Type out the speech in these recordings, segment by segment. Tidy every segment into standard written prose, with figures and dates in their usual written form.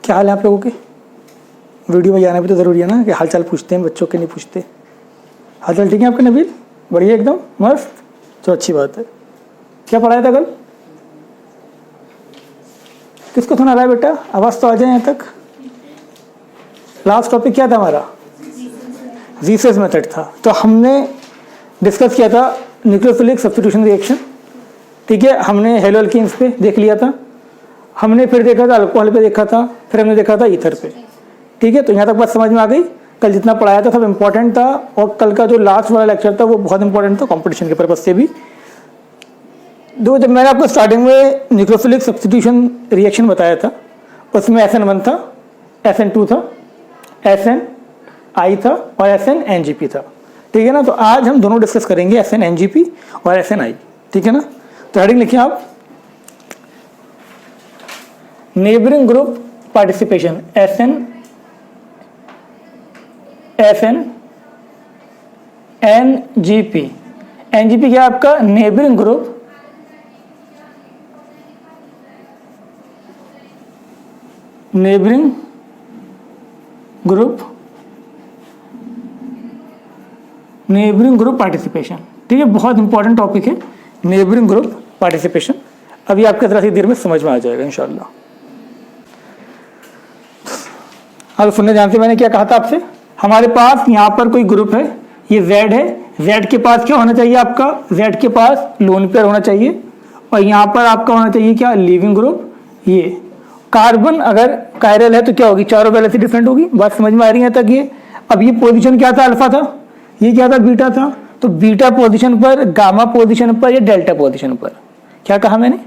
क्या हाल है आप लोगों के? वीडियो में जाना भी तो ज़रूरी है ना कि हालचाल पूछते हैं, बच्चों के नहीं पूछते। हालचाल ठीक है आपका नबील? बढ़िया एकदम मस्त, तो अच्छी बात है। क्या पढ़ाया था कल? किसको सुना रहा है बेटा? आवाज़ तो आ जाए यहाँ तक। लास्ट टॉपिक क्या था हमारा? ज़ीसेस मेथड था। तो हमने डिस्कस किया था न्यूक्लियोफिलिक सब्स्टिट्यूशन रिएक्शन, ठीक है। हमने हेलो अल्कीन्स पे देख लिया था, हमने फिर देखा था अल्कोहल पे देखा था, फिर हमने देखा था ईथर पे, ठीक है। तो यहाँ तक बात समझ में आ गई। कल जितना पढ़ाया था सब इंपॉर्टेंट था, और कल का जो लास्ट वाला लेक्चर था वो बहुत इंपॉर्टेंट था कंपटीशन के पर्पज से भी। दो, जब मैंने आपको स्टार्टिंग में न्यूक्लियोफिलिक सब्स्टिट्यूशन रिएक्शन बताया था, उसमें SN1 था, SN2 था, SNI था और SNNGP था, ठीक है ना। तो आज हम दोनों डिस्कस करेंगे, SNNGP और SNI, ठीक है ना। तो हेडिंग लिखिए आप, neighbouring group participation, SNNGP। NGP क्या आपका? नेबरिंग ग्रुप पार्टिसिपेशन, ठीक है। बहुत इंपॉर्टेंट टॉपिक है नेबरिंग ग्रुप पार्टिसिपेशन। अभी आपके तरह से देर में समझ में आ जाएगा इंशाल्लाह। अब सुनने जानते, मैंने क्या कहा था आपसे? हमारे पास यहाँ पर कोई ग्रुप है, ये Z है। Z के पास क्या होना चाहिए आपका? Z के पास लोन पेयर होना चाहिए, और यहाँ पर आपका होना चाहिए क्या? Leaving group. ये कार्बन अगर कायरल है तो क्या होगी? चारों वैलेंसी डिफरेंट होगी। बात समझ में आ रही है तक ये? अब ये पोजीशन क्या था? अल्फा था, ये क्या था? बीटा था। तो बीटा पोजीशन पर, गामा पोजीशन पर या डेल्टा पोजीशन पर? क्या कहा मैंने?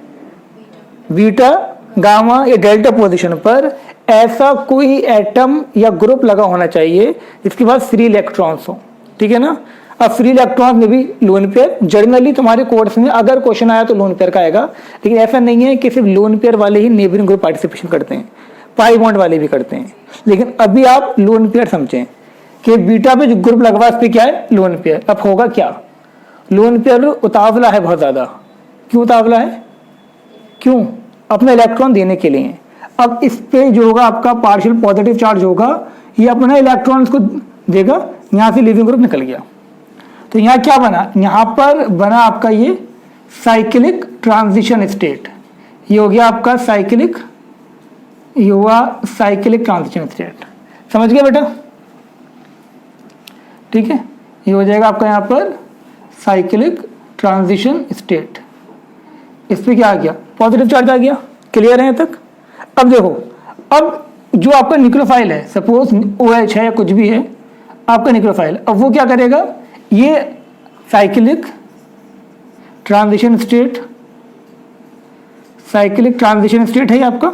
बीटा, गामा या डेल्टा पोजीशन पर ऐसा कोई एटम या ग्रुप लगा होना चाहिए जिसके पास फ्री इलेक्ट्रॉन्स हो, ठीक है ना। अब फ्री इलेक्ट्रॉन में भी लोन पेयर, जनरली तुम्हारे कोर्स में अगर क्वेश्चन आया तो लोन पेयर का आएगा, लेकिन ऐसा नहीं है कि सिर्फ लोन पेयर वाले ही नेबरिंग ग्रुप पार्टिसिपेशन करते हैं, पाई बॉन्ड वाले भी करते हैं। लेकिन अभी आप लोन पेयर समझें कि बीटा पे जो ग्रुप लगवा, इस पे क्या है? Lone pair. अब होगा क्या? लोन पेयर उतावला है बहुत ज्यादा। क्यों उतावला है? क्यों? अपना इलेक्ट्रॉन देने के लिए। अब इस पे जो होगा आपका पार्शियल पॉजिटिव चार्ज होगा, ये अपना इलेक्ट्रॉन्स को देगा, यहां से लीविंग ग्रुप निकल गया। तो यहाँ क्या बना? यहाँ पर बना आपका ये साइक्लिक ट्रांजिशन स्टेट। ये हो गया आपका साइक्लिक, ये हुआ साइक्लिक ट्रांजिशन स्टेट। समझ गया बेटा? ठीक है, ये हो जाएगा आपका यहाँ पर साइक्लिक ट्रांजिशन स्टेट। इस पे क्या आ गया? पॉजिटिव चार्ज आ गया। क्लियर है तक? अब देखो, अब जो आपका न्यूक्लियोफाइल है, सपोज OH है या कुछ भी है आपका न्यूक्लियोफाइल, अब वो क्या करेगा? ये cyclic transition state, cyclic transition state है ये आपका।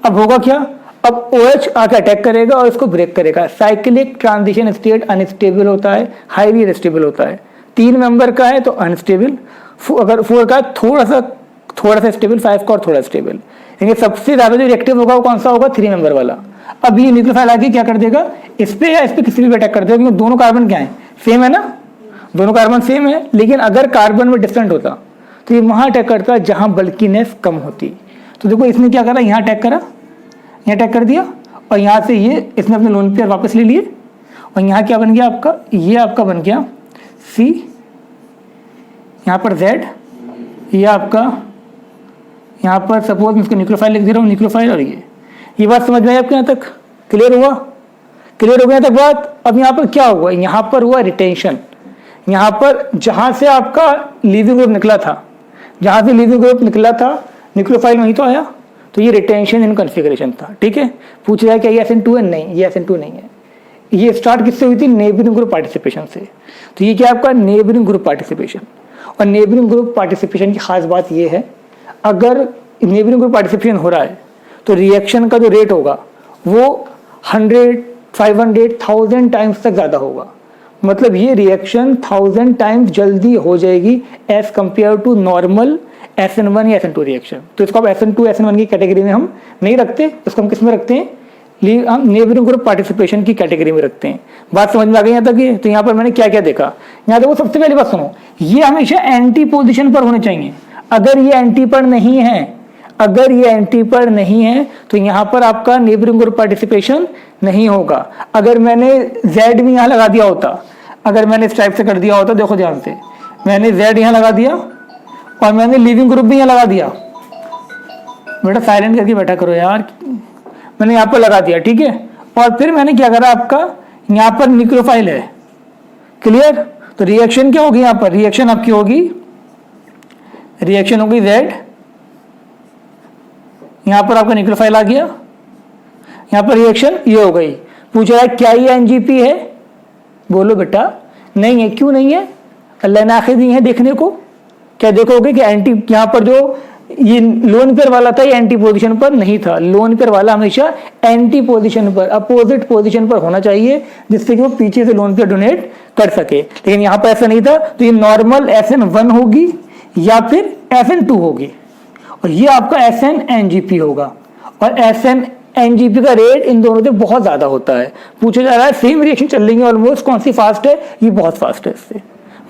अब होगा क्या? अब OH आके अटैक करेगा और इसको ब्रेक करेगा। साइक्लिक ट्रांजिशन स्टेट अनस्टेबल होता है, हाईली अनस्टेबल होता है। 3 मेंबर का है तो अनस्टेबल, अगर 4 का थोड़ा सा स्टेबल, 5 का और थोड़ा स्टेबल। लेकिन सबसे ज्यादा जो रिएक्टिव होगा वो कौन सा होगा? 3 मेंबर वाला। अब ये न्यूक्लियोफाइल आके क्या कर देगा? इस पे या इस पे किसी भी अटैक कर देगा, क्योंकि दोनों कार्बन क्या है? सेम है ना, दोनों कार्बन सेम है। लेकिन अगर कार्बन में डिफरेंट होता तो ये वहां अटैक करता जहां बल्कीनेस कम होती। तो देखो इसने क्या करा? यहाँ अटैक करा, यहाँ अटैक कर दिया, और यहाँ से ये इसने अपने लोन पेयर वापस ले लिए, और यहाँ क्या बन गया आपका? ये आपका बन गया C, यहाँ पर Z, ये आपका यहाँ पर सपोज मैं इसको न्यूक्लियोफाइल लिख दे रहा हूँ, न्यूक्लियोफाइल। और ये बात समझ में आई आपके यहाँ तक? क्लियर हुआ? क्लियर हो गया तक बात? अब यहाँ पर क्या हुआ? यहाँ पर हुआ रिटेंशन। यहाँ पर जहाँ से आपका लीविंग ग्रुप निकला था, जहाँ से लीविंग ग्रुप निकला था न्यूक्लियोफाइल वहीं तो आया, तो ये रिटेंशन इन कॉन्फ़िगरेशन था, ठीक है। पूछ रहा है क्या ये SN2 है? नहीं, ये SN2 नहीं है। ये स्टार्ट किससे हुई थी? नेबरिंग ग्रुप पार्टिसिपेशन से। तो ये क्या आपका? Neighbouring group participation. और नेबरिंग ग्रुप पार्टिसिपेशन की खास बात ये है, अगर नेबरिंग ग्रुप पार्टिसिपेशन हो रहा है तो रिएक्शन का जो रेट होगा वो 100, 500, 1000 टाइम्स तक ज़्यादा होगा। मतलब ये रिएक्शन 1000 टाइम्स जल्दी हो जाएगी as compare to normal SN1 या SN2 रिएक्शन। तो इसको आप SN2, SN1 की कैटेगरी में हम नहीं रखते, इसको हम किस में रखते हैं? हम नेबरिंग ग्रुप पार्टिसिपेशन की कैटेगरी में रखते हैं। बात समझ में आ गई यहाँ तक? ये तो यहाँ पर मैंने क्या क्या देखा, यहाँ देखो। सबसे पहले बात सुनो, ये हमेशा एंटी पोजिशन पर होने चाहिए। अगर ये एंटी पर नहीं है, अगर ये एंटी पर नहीं है तो यहाँ पर आपका नेबरिंग ग्रुप पार्टिसिपेशन नहीं होगा। अगर मैंने Z भी यहाँ लगा दिया होता, अगर मैंने इस टाइप से कर दिया होता, देखो ध्यान से, मैंने Z यहाँ लगा दिया और मैंने लीविंग ग्रुप भी यहाँ लगा दिया। बेटा साइलेंट करके बैठा करो यार, मैंने यहाँ पर लगा दिया, ठीक है। और फिर मैंने क्या करा, आपका यहाँ पर न्यूक्लियोफाइल है, क्लियर। तो रिएक्शन क्या होगी यहाँ पर, रिएक्शन आपकी होगी, रिएक्शन होगी Z, यहाँ पर आपका न्यूक्लियोफाइल आ गया, यहाँ पर रिएक्शन ये हो गई। पूछ रहा है क्या ये एनजीपी है, बोलो बेटा नहीं है। क्यों नहीं है, अल्लाह ने आंखें दी हैं देखने को। क्या देखोगे कि एंटी, यहाँ पर जो ये लोन पेयर वाला था ये एंटी पोजीशन पर नहीं था। लोन पेयर वाला हमेशा एंटी पोजीशन पर, अपोजिट पोजीशन पर होना चाहिए, जिससे कि वो पीछे से लोन पेयर डोनेट कर सके। लेकिन यहाँ पर ऐसा नहीं था, तो ये नॉर्मल SN1 होगी या फिर SN2 होगी, और ये आपका SN-NGP होगा। और SN-NGP का रेट इन दोनों से बहुत ज्यादा होता है। पूछा जा रहा है सेम रिएक्शन चल रही है ऑलमोस्ट, कौन सी फास्ट है, ये बहुत फास्ट है। इससे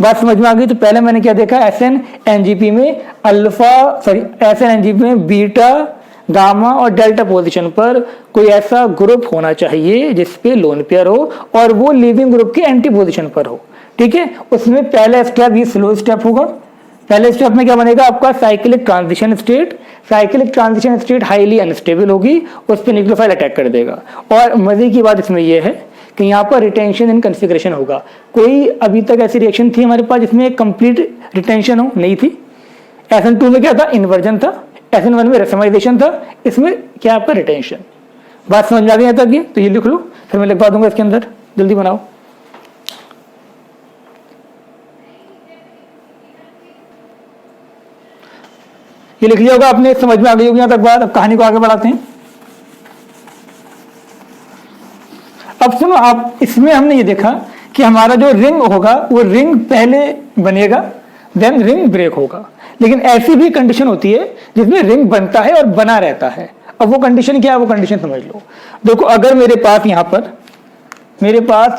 बात समझ में आ गई। तो पहले मैंने क्या देखा, SN-NGP में SN-NGP में बीटा, गामा और डेल्टा पोजीशन पर कोई ऐसा ग्रुप होना चाहिए जिसपे लोन पेयर हो और वो लीविंग ग्रुप के एंटी पोजीशन पर हो, ठीक है। उसमें पहला स्टेप ये स्लो स्टेप होगा। पहले स्टेप में क्या बनेगा आपका, cyclic transition state. Cyclic transition state highly unstable होगी, उस पर न्यूक्लियोफाइल अटैक कर देगा। और मजे की बात इसमें यह है कि यहाँ पर रिटेंशन इन कॉन्फ़िगरेशन होगा। कोई अभी तक ऐसी रिएक्शन थी हमारे पास जिसमें कंप्लीट रिटेंशन हो, नहीं थी। SN2 में क्या था, इन्वर्जन था। SN1 में रेसमाइजेशन था, इसमें क्या आपका रिटेंशन। बात समझ में आ गई यहाँ तक ये, तो ये लिख लो, फिर मैं लिखवा दूंगा इसके अंदर, जल्दी बनाओ। ये लिख लिया होगा आपने, समझ में आ गई होगी यहाँ तक बात। अब कहानी को आगे बढ़ाते हैं। अब सुनो आप, इसमें हमने ये देखा कि हमारा जो रिंग होगा वो रिंग पहले बनेगा, देन रिंग ब्रेक होगा। लेकिन ऐसी भी कंडीशन होती है जिसमें रिंग बनता है और बना रहता है। अब वो कंडीशन क्या है, वो कंडीशन समझ लो। देखो अगर मेरे पास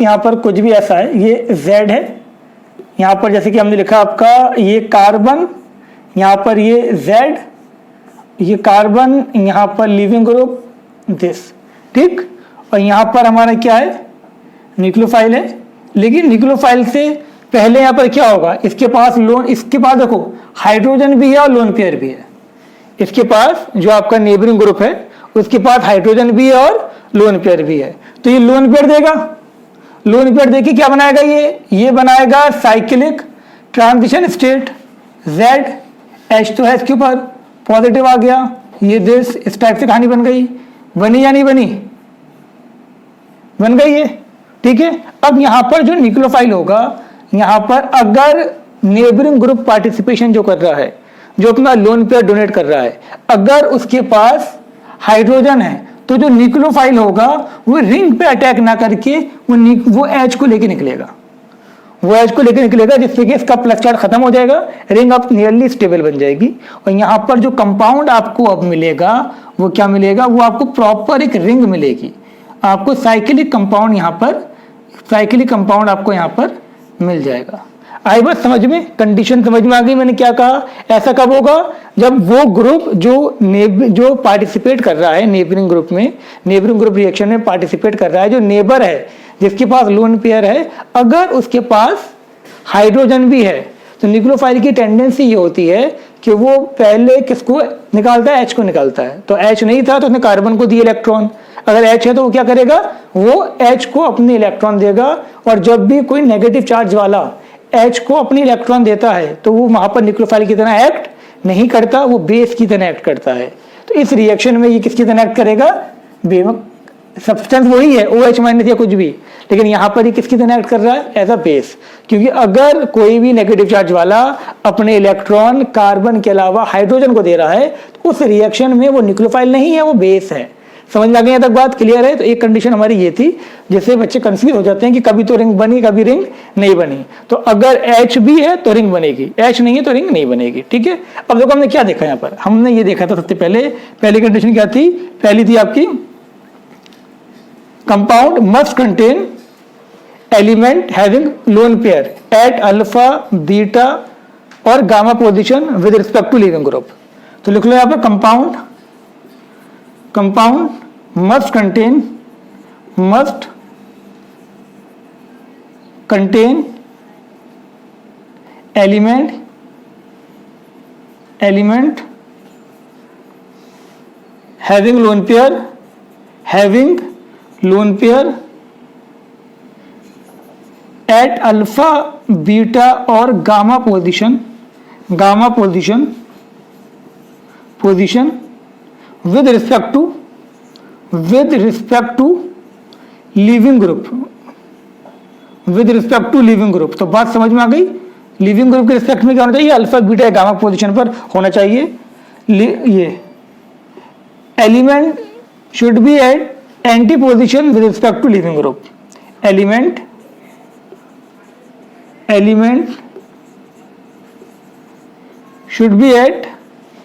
यहाँ पर कुछ भी ऐसा है, ये Z है, यहाँ पर जैसे कि हमने लिखा आपका ये कार्बन, यहाँ पर ये Z, ये कार्बन, यहाँ पर लिविंग ग्रुप दिस, ठीक। और यहाँ पर हमारा क्या है, न्यूक्लियोफाइल है। लेकिन न्यूक्लियोफाइल से पहले यहाँ पर क्या होगा, इसके पास देखो हाइड्रोजन भी है और लोन पेयर भी है। इसके पास जो आपका नेबरिंग ग्रुप है उसके पास हाइड्रोजन भी है और लोन पेयर भी है। तो ये लोन पेयर देगा, लोन पेयर देके क्या बनाएगा, ये बनाएगा cyclic transition state. Z H तो है इसके ऊपर पॉजिटिव आ गया, ये दिस, इस टाइप से कहानी बन गई। बनी या नहीं बनी, बन गई है, ठीक है। अब यहां पर जो न्यूक्लियोफाइल होगा, यहां पर अगर नेबरिंग ग्रुप पार्टिसिपेशन जो कर रहा है, जो अपना लोन पेयर डोनेट कर रहा है, अगर उसके पास हाइड्रोजन है, तो जो न्यूक्लियोफाइल होगा वो रिंग पे अटैक ना करके वो H को लेके निकलेगा, जिससे कि इसका प्लस चार्ज खत्म हो जाएगा, रिंग अब नियरली स्टेबल बन जाएगी। और यहाँ पर जो कंपाउंड आपको अब मिलेगा वो क्या मिलेगा, वो आपको प्रॉपर एक रिंग मिलेगी। आपको साइक्लिक कंपाउंड आपको यहाँ पर मिल जाएगा। आई बात समझ में, कंडीशन समझ में आ गई। मैंने क्या कहा, ऐसा कब होगा, जब वो ग्रुप जो पार्टिसिपेट कर रहा है नेबरिंग ग्रुप रिएक्शन में पार्टिसिपेट कर रहा है, जो नेबर है जिसके पास लोन पेयर है, अगर उसके पास हाइड्रोजन भी है, तो न्यूक्लियोफाइल की टेंडेंसी ये होती है कि वो पहले किसको निकालता है, H को निकालता है। तो H नहीं था तो उसने कार्बन को दिए इलेक्ट्रॉन। अगर H है तो वो क्या करेगा, वो H को अपने इलेक्ट्रॉन देगा। और जब भी कोई नेगेटिव चार्ज वाला H को अपनी इलेक्ट्रॉन देता है तो वो वहां पर न्यूक्लियोफाइल की तरह एक्ट नहीं करता, वो बेस की तरह एक्ट करता है। तो इस रिएक्शन में ये किसकी तरह एक्ट करेगा, सब्सटेंस वही है OH माइनस या कुछ भी, लेकिन यहाँ पर ये किसकी तरह एक्ट कर रहा है, एज अ बेस। क्योंकि अगर कोई भी नेगेटिव चार्ज वाला अपने इलेक्ट्रॉन कार्बन के अलावा हाइड्रोजन को दे रहा है, तो उस रिएक्शन में वो न्यूक्लियोफाइल नहीं है, वो बेस है। समझ में आ गई यहाँ तक बात, क्लियर है। तो एक कंडीशन हमारी ये थी, जिससे बच्चे कंफ्यूज हो जाते हैं कि कभी तो रिंग बनी, कभी रिंग नहीं बनी। तो अगर H भी है तो रिंग बनेगी, H नहीं है तो रिंग नहीं बनेगी, ठीक है। अब देखो हमने क्या देखा यहाँ पर, हमने ये देखा था सबसे पहली कंडीशन क्या थी, पहली थी आपकी compound must contain element having lone pair at alpha, beta और gamma position with respect to leaving group. तो लिख लो यहाँ पर compound must contain element having lone pair at alpha beta और gamma position with respect to leaving group. तो बात समझ में आ गई। लीविंग ग्रुप के रिस्पेक्ट में क्या होना चाहिए, अल्फा बीटा गामा पोजीशन पर होना चाहिए। ये element should be at anti position with respect to leaving group. Element should be at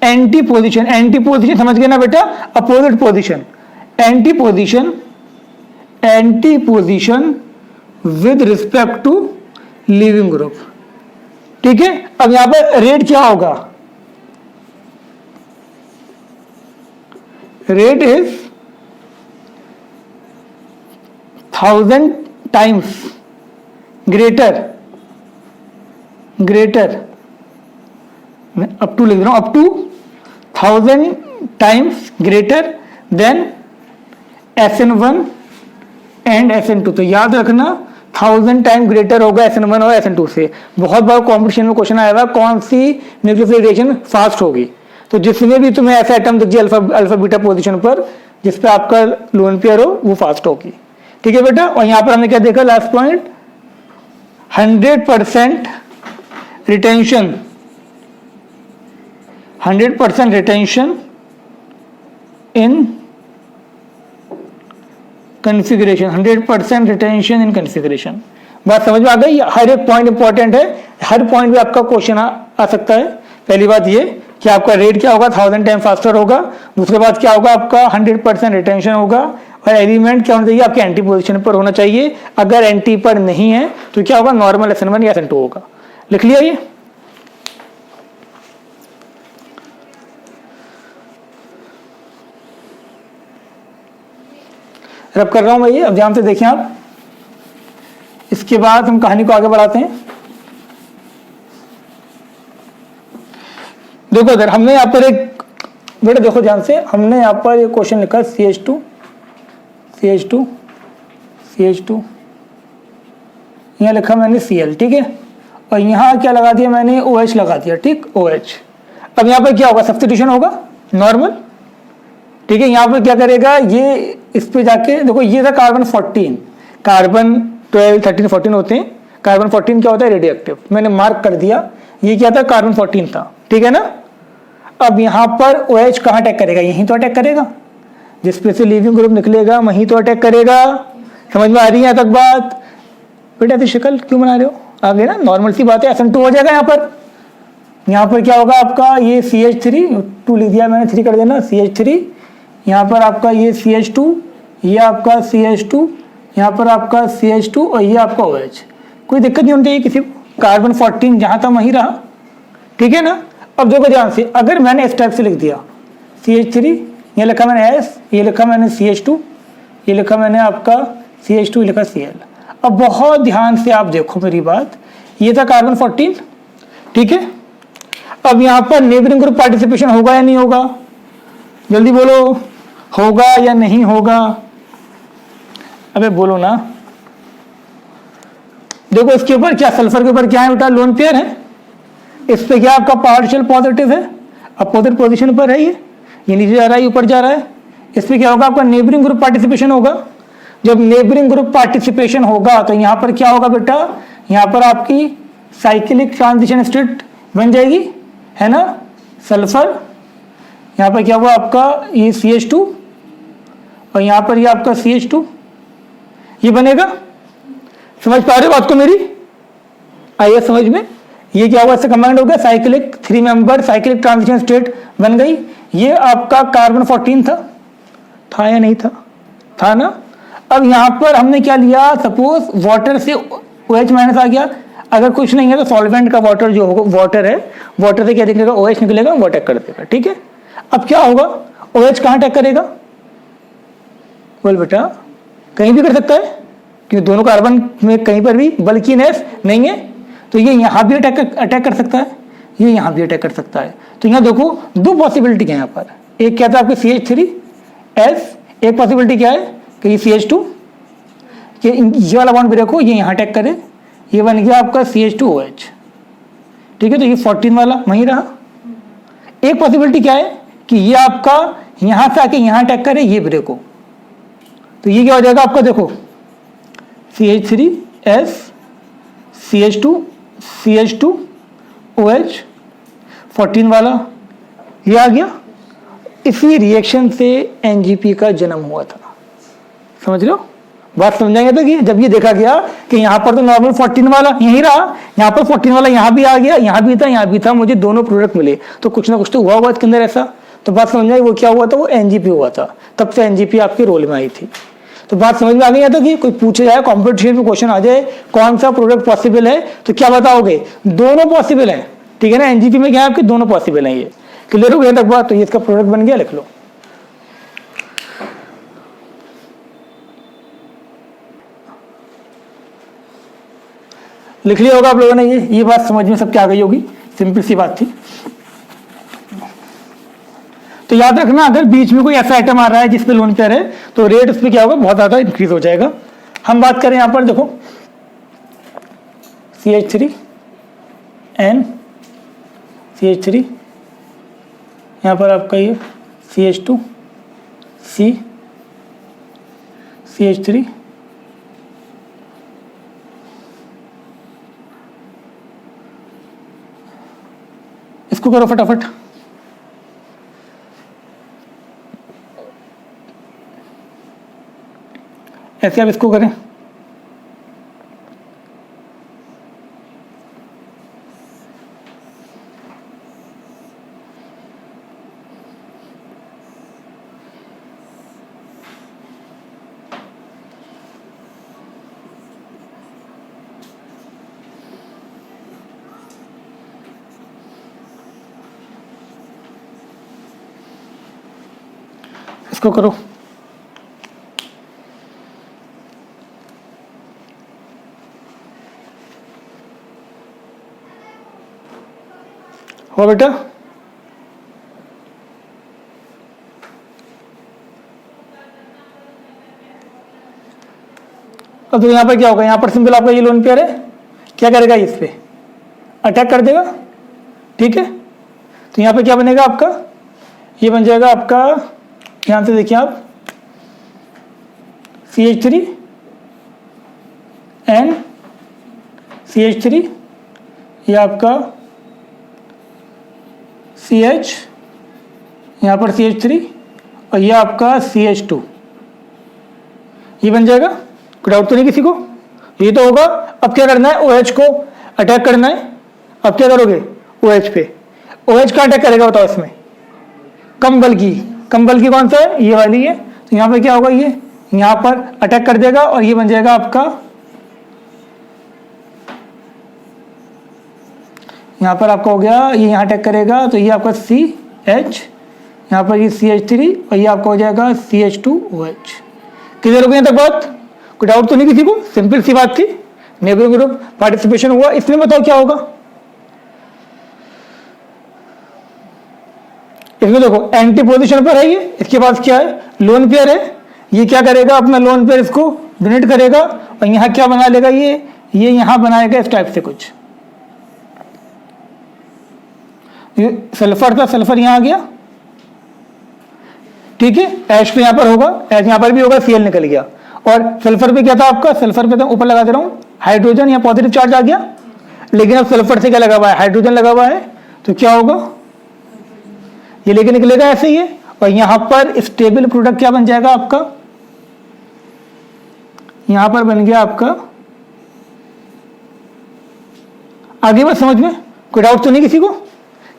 anti position समझ गए ना बेटा, opposite position, anti position with respect to leaving group. ठीक है, अब यहां पर रेट क्या होगा, रेट इज 1000 टाइम्स ग्रेटर मैं अप टू लिख रहा हूं, up to 1000 times greater than SN1 and SN2। तो याद रखना 1000 टाइम ग्रेटर होगा SN1 और SN2 से। बहुत बार कॉम्पिटिशन में क्वेश्चन आएगा कौन सी न्यूक्लियोफिलिकेशन फास्ट होगी, तो जिसमें भी तुम्हें ऐसा एटम दिख जाए अल्फा बीटा पोजीशन पर जिस पे आपका लोन पेयर हो वो फास्ट होगी। ठीक है बेटा, और यहां पर हमने क्या देखा last point, 100% retention, 100% retention in configuration, 100% retention in configuration. बात समझ में आ गई। हर एक पॉइंट इंपॉर्टेंट है, हर पॉइंट में आपका क्वेश्चन आ सकता है। पहली बात ये कि आपका रेट क्या होगा, 1000 टाइम फास्टर होगा। दूसरी बात क्या होगा, आपका 100% रिटेंशन होगा। और एलिमेंट क्या होना चाहिए, आपके एंटी पोजीशन पर होना चाहिए। अगर एंटी पर नहीं है तो क्या होगा, नॉर्मल SN1 या SN2 होगा। लिख लिया ये। रब कर रहा हूं मैं ये, अब ध्यान से देखें आप। इसके बाद हम कहानी को आगे बढ़ाते हैं। देखो इधर हमने यहां पर एक, बेटा देखो ध्यान से, हमने यहां पर एक क्वेश्चन लिखा CH2 यहां लिखा मैंने Cl, ठीक है, और यहां क्या लगा दिया मैंने, OH लगा दिया। ठीक, OH। अब यहां पर क्या होगा, सब्स्टिट्यूशन होगा नॉर्मल। ठीक है, यहां पर क्या करेगा, ये इस पे जाके देखो, ये था कार्बन 14, कार्बन 12 13 14 होते हैं। कार्बन 14 क्या होता है, रेडियो एक्टिव। मैंने मार्क कर दिया, ये क्या था, कार्बन 14 था। ठीक है ना। अब यहां पर OH कहां अटैक करेगा, यहीं तो अटैक करेगा, जिस पे से लीविंग ग्रुप निकलेगा वहीं तो अटैक करेगा। समझ में आ रही है तक बात। बेटा ऐसी शक्ल क्यों बना रहे हो, आगे ना नॉर्मल सी बात है, SN2 हो जाएगा। यहाँ पर क्या होगा आपका, ये CH3 2 लिख दिया मैंने, 3 कर देना, CH3, यहाँ पर आपका ये CH2, ये आपका CH2, यहाँ पर आपका CH2 और ये आपका OH। कोई दिक्कत नहीं होनी चाहिए किसी को। कार्बन 14 जहाँ था वहीं रहा। ठीक है ना। अब देखो ध्यान से, अगर मैंने इस टाइप से लिख दिया CH3, ये लिखा मैंने S, ये लिखा मैंने CH2, ये लिखा मैंने आपका CH2, ये लिखा Cl। अब बहुत ध्यान से आप देखो मेरी बात, ये था कार्बन 14। ठीक है, अब यहाँ पर नेबरिंग ग्रुप पार्टिसिपेशन होगा या नहीं होगा, जल्दी बोलो, होगा या नहीं होगा, अबे बोलो ना। देखो इसके ऊपर क्या, सल्फर के ऊपर क्या है बेटा, लोन पेयर है। इस पे क्या आपका पार्शियल पॉजिटिव है, अपोजिट पोजीशन पर है, ये नीचे जा रहा है, ऊपर जा रहा है। इस पे क्या होगा, आपका नेबरिंग ग्रुप पार्टिसिपेशन होगा। जब नेबरिंग ग्रुप पार्टिसिपेशन होगा तो यहां पर क्या होगा बेटा, यहां पर आपकी साइक्लिक ट्रांजिशन स्टेट बन जाएगी, है ना। सल्फर, यहां पर क्या हुआ आपका, ये CH2 और यहां पर ये आपका CH2, ये बनेगा। समझ पा रहे हो बात को मेरी, आइए समझ में। ये क्या हुआ, इससे कंबाइंड हो गया, cyclic 3 member cyclic transition state बन गई। ये आपका कार्बन 14 था या नहीं था ना। अब यहां पर हमने क्या लिया, सपोज वाटर से OH माइनस आ गया। अगर कुछ नहीं है तो सॉल्वेंट का वाटर जो होगा, वाटर है, वाटर से क्या निकलेगा, OH निकलेगा, वो अटैक कर देगा। ठीक है। अब क्या होगा, OH कहाँ अटैक करेगा, बोल बेटा कहीं भी कर सकता है, क्योंकि दोनों कार्बन में कहीं पर भी बल्कीनेस नहीं है, तो ये यहाँ भी अटैक कर सकता है, ये यहाँ भी अटैक कर सकता है। तो यहाँ देखो दो पॉसिबिलिटी है यहाँ पर, एक क्या था आपके CH3S, एक पॉसिबिलिटी क्या है कि ये CH2, ये वाला बॉन्ड ब्रेक हो, ये यहाँ अटैक करे, ये बन गया आपका CH2OH, ठीक है, तो ये 14 वाला वहीं रहा। एक पॉसिबिलिटी क्या है कि ये आपका यहाँ से आके यहाँ अटैक करे, ये ब्रेक हो, तो ये क्या हो जाएगा आपका, देखो CH3S CH2OH 14 वाला ये आ गया। इसी रिएक्शन से NGP का जन्म हुआ था, समझ लो बात, समझाएंगे तो कि जब ये देखा गया कि यहाँ पर तो नॉर्मल 14 वाला यहीं रहा, यहाँ पर 14 वाला यहाँ भी आ गया, यहाँ भी था, मुझे दोनों प्रोडक्ट मिले, तो कुछ ना कुछ तो हुआ होगा इसके अंदर ऐसा, तो बात समझ में आई, वो क्या हुआ था, वो NGP हुआ था, तब से NGP आपके रोल में आई थी। तो बात समझ में आ गई है, तो कि कोई पूछे जाए कॉम्पिटिशन में क्वेश्चन आ जाए कौन सा प्रोडक्ट पॉसिबल है, तो क्या बताओगे, दोनों पॉसिबल है, ठीक है ना, NGP में क्या है आपके दोनों पॉसिबल है, ये क्लियर हो गया तक बात, तो ये इसका प्रोडक्ट बन गया, लिख लो। लिख लिया होगा आप लोगों ने, ये बात समझ में सबके आ गई होगी, सिंपल सी बात थी। तो याद रखना, अगर बीच में कोई ऐसा आइटम आ रहा है जिसपे लोन पेयर है, तो रेट उस पर क्या होगा, बहुत ज़्यादा इंक्रीज हो जाएगा। हम बात करें यहाँ पर, देखो CH3N CH3, यहाँ पर आपका ये CH2C CH3, इसको करो फटाफट, ऐसे आप इसको करें, इसको करो, हो बेटा, अब तो यहाँ पर क्या होगा, यहाँ पर सिंपल आपका ये लोन पेयर है, क्या करेगा इस पे अटैक कर देगा, ठीक है, तो यहाँ पे क्या बनेगा आपका, ये बन जाएगा आपका, यहाँ से देखिए आप CH3N CH3, ये आपका CH, यहाँ पर CH3 और ये आपका CH2, ये बन जाएगा, कोई डाउट तो नहीं किसी को, ये तो होगा। अब क्या करना है, OH को अटैक करना है, अब क्या करोगे, OH पे, OH का अटैक करेगा बताओ इसमें, कम बल की कौन सा है, ये वाली है, तो यहाँ पे क्या होगा, ये यहाँ पर अटैक कर देगा और ये बन जाएगा आपका, यहाँ पर आपका हो गया, ये यहाँ अटैक करेगा, तो ये आपका CH, यहाँ पर ये CH3 और ये आपका हो जाएगा CH2OH। क्लियर हो गया तक बात, कोई डाउट तो नहीं किसी को, सिंपल सी बात थी, नेबरिंग ग्रुप पार्टिसिपेशन हुआ, इसमें बताओ क्या होगा, इसमें देखो एंटी पोजीशन पर है ये, इसके पास क्या है, लोन पेयर है, ये क्या करेगा, अपना लोन पेयर इसको डोनेट करेगा और यहाँ क्या बना लेगा, ये यहाँ बनाएगा इस टाइप से कुछ, ये सल्फर था, सल्फर यहाँ आ गया, ठीक है, एच तो यहाँ पर होगा, एच यहाँ पर भी होगा, Cl निकल गया, और सल्फर पे क्या था आपका, सल्फर पे तो ऊपर लगा दे रहा हूँ हाइड्रोजन, या पॉजिटिव चार्ज आ गया, लेकिन अब सल्फर से क्या लगा हुआ है, हाइड्रोजन लगा हुआ है, तो क्या होगा, ये लेके निकलेगा ऐसे ही है, और यहां पर स्टेबल प्रोडक्ट क्या बन जाएगा आपका, यहां पर बन गया आपका, आगे बात समझ में, कोई डाउट तो नहीं किसी को,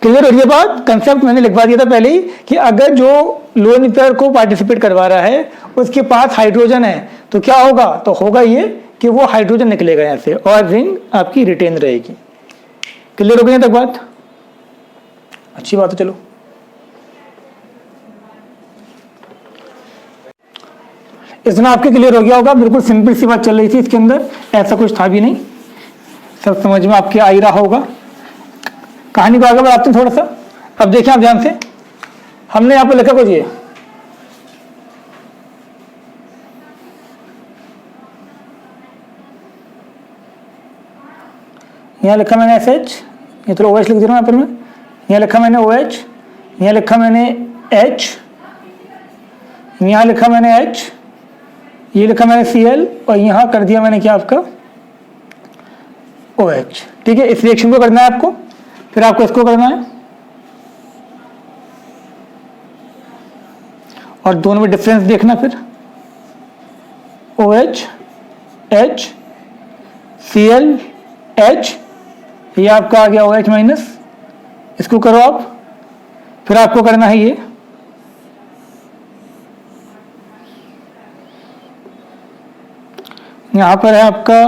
क्लियर हो रही है बात। कंसेप्ट मैंने लिखवा दिया था पहले ही कि अगर जो लोन पेयर को पार्टिसिपेट करवा रहा है उसके पास हाइड्रोजन है तो क्या होगा, तो होगा ये कि वो हाइड्रोजन निकलेगा यहाँ से और रिंग आपकी रिटेन रहेगी। क्लियर हो गई तक बात, अच्छी बात है। चलो इतना आपके क्लियर हो गया होगा। बिल्कुल सिंपल सी बात चल रही थी इसके अंदर, ऐसा कुछ था भी नहीं, सब समझ में आपके आ ही रहा होगा। कहानी को आगे बढ़ाते हैं थोड़ा सा। अब देखिए आप ध्यान से, हमने यहाँ पर लिखा कुछ ये, यहाँ लिखा मैंने एस एच, ये तो ओ एच लिख दे रहा हूँ यहाँ पर मैं, यहाँ लिखा मैंने ओ एच, यहाँ लिखा मैंने एच, यहाँ लिखा मैंने एच, ये लिखा मैंने सी एल, और यहाँ कर दिया मैंने क्या आपका ओ एच। ठीक है, इस रिएक्शन को करना है आपको, फिर आपको इसको करना है, और दोनों में डिफरेंस देखना। फिर O H H C L H, ये आपका आ गया ओ एच माइनस, इसको करो आप, फिर आपको करना है ये, यहां पर है आपका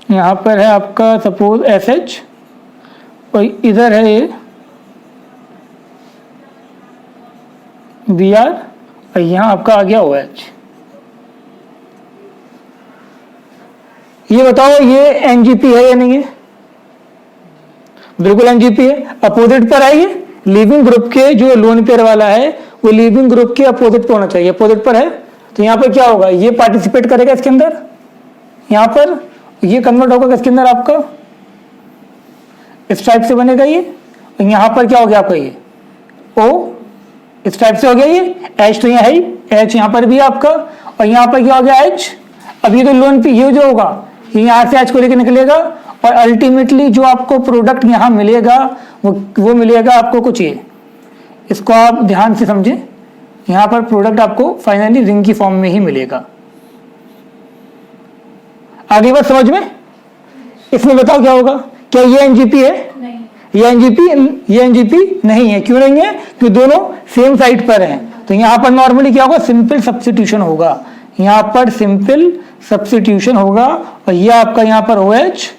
यहां पर है आपका सपोज एस एच, और इधर है ये बी आर, और यहां आपका आ गया ओ एच। ये बताओ ये एनजीपी है या नहीं है? बिल्कुल एनजीपी है। अपोजिट पर है, ये लीविंग ग्रुप के जो लोन पेयर वाला है वो लीविंग ग्रुप के अपोजिट पर होना चाहिए, अपोजिट पर है, तो यहां पर क्या होगा, ये पार्टिसिपेट करेगा इसके अंदर, यहां पर ये कन्वर्ट होगा इसके अंदर आपका, इस टाइप से बनेगा ये, और यहां पर क्या हो गया आपका ये ओ, इस टाइप से हो गया ये एच, तो यहाँ है एच, यहां पर भी आपका, और यहां पर क्या हो गया एच। अब ये तो लोन पे ये जो होगा, ये यहां से एच को लेकर निकलेगा, और अल्टीमेटली जो आपको प्रोडक्ट यहां मिलेगा वो मिलेगा आपको कुछ ये, इसको आप ध्यान से समझें, यहां पर प्रोडक्ट आपको फाइनली रिंग की फॉर्म में ही मिलेगा। आगे बात समझ में? इसमें बताओ क्या होगा, क्या ये एनजीपी है? नहीं। ये एनजीपी नहीं है। क्यों नहीं है? क्योंकि दोनों सेम साइड पर हैं। तो यहां पर नॉर्मली क्या होगा, सिंपल सब्स्टिट्यूशन होगा, यहां पर सिंपल सब्स्टिट्यूशन होगा, और ये आपका यहां पर ओ एच,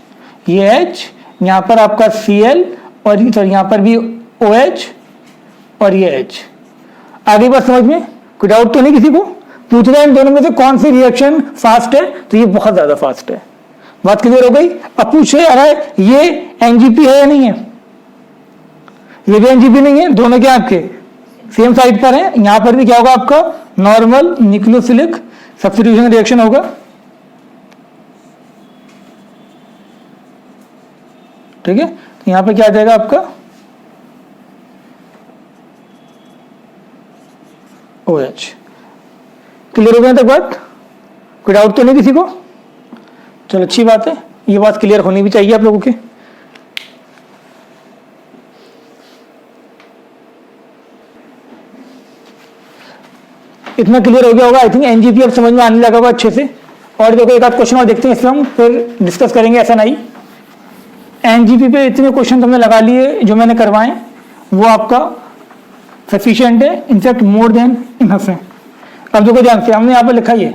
ये एच, यहां पर आपका सी एल, और यहां पर भी ओ एच, और ये एच। आगे बात समझ में? कोई डाउट तो नहीं किसी को? पूछ रहे हैं इन दोनों में से कौन सी रिएक्शन फास्ट है, तो ये बहुत ज्यादा फास्ट है। बात क्लियर हो गई? अब पूछ रहे ये एनजीपी है या नहीं है? ये भी एनजीपी नहीं है, दोनों क्या आपके सेम साइड पर है। यहां पर भी क्या होगा आपका नॉर्मल न्यूक्लियोफिलिक सब्स्टिट्यूशन रिएक्शन होगा। ठीक है, तो यहां पर क्या आ जाएगा आपका ओ एच। क्लियर हो गया तक बात? कोई डाउट तो नहीं किसी को? चलो अच्छी बात है, ये बात क्लियर होनी भी चाहिए आप लोगों के। इतना क्लियर हो गया होगा आई थिंक, एनजीपी अब समझ में आने लगा होगा अच्छे से। और देखो एक आध क्वेश्चन और देखते हैं, इसमें हम फिर डिस्कस करेंगे, ऐसा नहीं। एनजीपी पे इतने क्वेश्चन तुमने लगा लिए जो मैंने करवाए, वो आपका सफिशिएंट है, इनफैक्ट मोर देन इनफ है। अब देखो ध्यान से, हमने यहाँ पर लिखा ये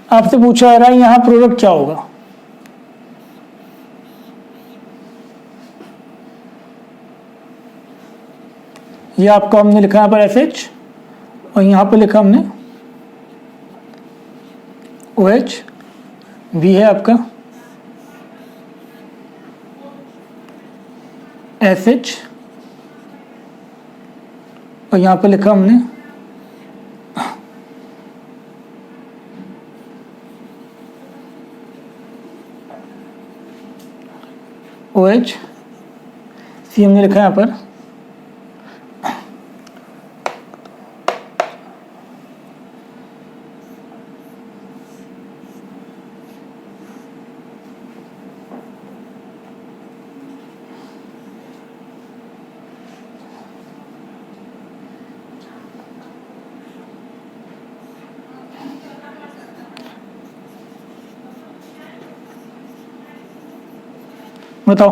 आपसे पूछा जा रहा है यहां प्रोडक्ट क्या होगा। ये आपको हमने लिखा यहाँ पर एस एच, और यहां पर लिखा हमने ओ एच, बी है आपका एस एच, और यहां पर लिखा हमने ओ एच, सी हमने लिखा है यहाँ पर बताओ,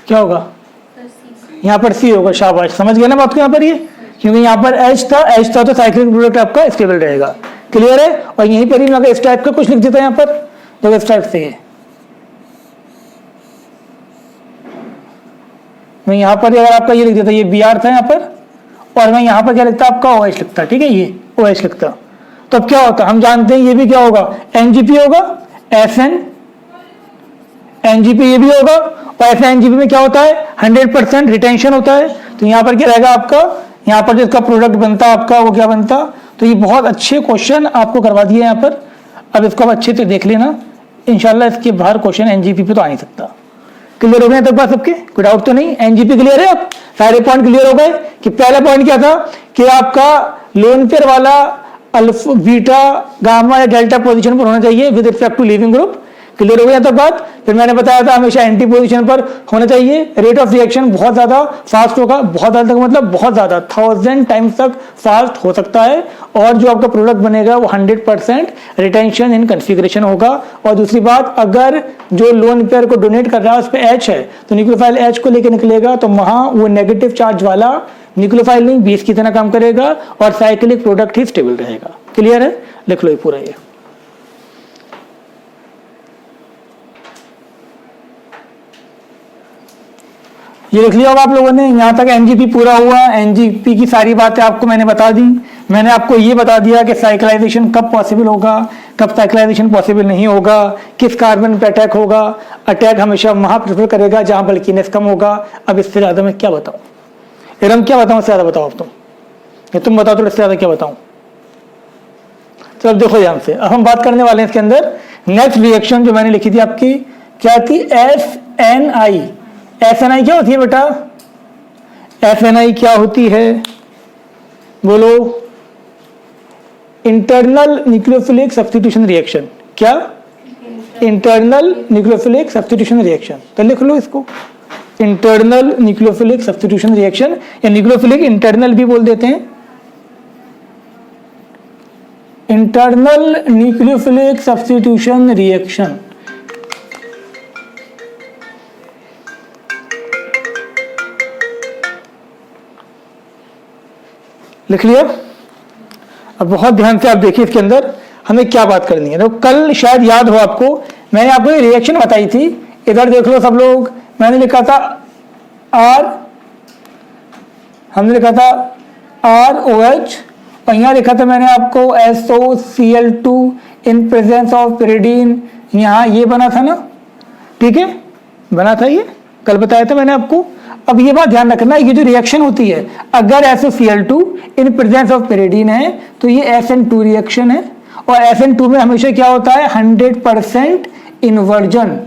क्या होगा? यहाँ पर सी होगा। शाबाश, समझ गए ना बात को यहाँ पर ये, क्योंकि यहाँ पर एच था तो साइक्लिक प्रोडक्ट आपका स्टेबल रहेगा। क्लियर है? और यहीं पर ही मैं इस टाइप का कुछ लिख देता है यहाँ पर, तो इस टाइप से मैं यहाँ पर अगर आपका ये लिख देता, ये बी आर था यहाँ पर, और मैं यहाँ पर क्या लिखता आपका ओ एच लिखता, ठीक है, ये ओ एच लिखता, तो अब क्या होता, हम जानते हैं ये भी क्या होगा, एनजीपी होगा, एस एन एनजीपी ये भी होगा, और ऐसे एनजीपी में क्या होता है, 100% रिटेंशन होता है। तो यहाँ पर क्या रहेगा आपका, यहाँ पर जिसका प्रोडक्ट बनता आपका वो क्या बनता। तो ये बहुत अच्छे क्वेश्चन आपको करवा दिए यहाँ पर। अब इसको आप अच्छे से देख लेना, इंशाल्लाह इसके बाहर क्वेश्चन एनजीपी पे तो आ नहीं सकता। क्लियर हो गए तक बात सबके, कोई डाउट तो नहीं? एनजीपी क्लियर है? आप सारे पॉइंट क्लियर हो गए कि पहला पॉइंट क्या था कि आपका लोन पेयर वाला अल्फा बीटा गामा या डेल्टा पोजीशन पर होना चाहिए with respect to leaving group. Clear हो गया तक बात? फिर मैंने बताया था हमेशा एंटी पोजीशन पर होना चाहिए। रेट ऑफ रिएक्शन बहुत ज्यादा फास्ट होगा, बहुत ज्यादा मतलब बहुत ज्यादा 1000 टाइम्स तक फास्ट हो सकता है, और जो आपका प्रोडक्ट बनेगा वो 100% रिटेंशन इन कॉन्फ़िगरेशन होगा। और दूसरी बात, अगर जो लोन पेयर को डोनेट कर रहा है उस पर एच है तो न्यूक्लियोफाइल एच को लेकर निकलेगा, तो वहां वो नेगेटिव चार्ज वाला न्यूक्लियोफाइल नहीं बेस की तरह काम करेगा और साइक्लिक प्रोडक्ट ही स्टेबल रहेगा। क्लियर है? लिख लो ये पूरा। ये लिख लिया होगा आप लोगों ने। यहाँ तक एनजीपी पूरा हुआ। एनजीपी की सारी बातें आपको मैंने बता दी। मैंने आपको ये बता दिया कि साइक्लाइजेशन कब पॉसिबल होगा, कब साइक्लाइजेशन पॉसिबल नहीं होगा, किस कार्बन पे अटैक होगा। अटैक हमेशा वहां प्रेफर करेगा जहां बल्कीनेस कम होगा। अब इससे ज्यादा मैं क्या बताऊं? इरम क्या बताऊं? इससे ज्यादा बताओ अब तुम, ये तुम बताओ तो इससे ज्यादा क्या बताऊं? चलो अब देखो ध्यान से, अब हम बात करने वाले हैं इसके अंदर नेक्स्ट रिएक्शन जो मैंने लिखी थी आपकी, क्या थी? एस एन आई। एस एन आई क्या होती है बेटा? एस एन आई क्या होती है बोलो? Internal nucleophilic substitution reaction. क्या? Internal nucleophilic substitution reaction. तो लिख लो इसको, इंटरनल न्यूक्लियोफिलिक सब्स्टिट्यूशन रिएक्शन, या न्यूक्लियोफिलिक इंटरनल भी बोल देते हैं। Internal nucleophilic substitution reaction. लिख लिया? अब बहुत ध्यान से आप देखिए इसके अंदर हमें क्या बात करनी है। तो कल शायद याद हो आपको, मैंने आपको ये रिएक्शन बताई थी। इधर देख लो सब लोग, मैंने लिखा था आर, हमने लिखा था आर ओ एच, और यहाँ लिखा था मैंने आपको SOCl2 in presence of pyridine। यहाँ ये बना था ना, ठीक है, बना था, ये कल बताया था मैंने आपको। अब ये बात ध्यान रखना, ये जो रिएक्शन होती है, अगर SOCl2 in presence of pyridine है तो ये SN2 रिएक्शन है, और SN2 में हमेशा क्या होता है? 100% इन्वर्जन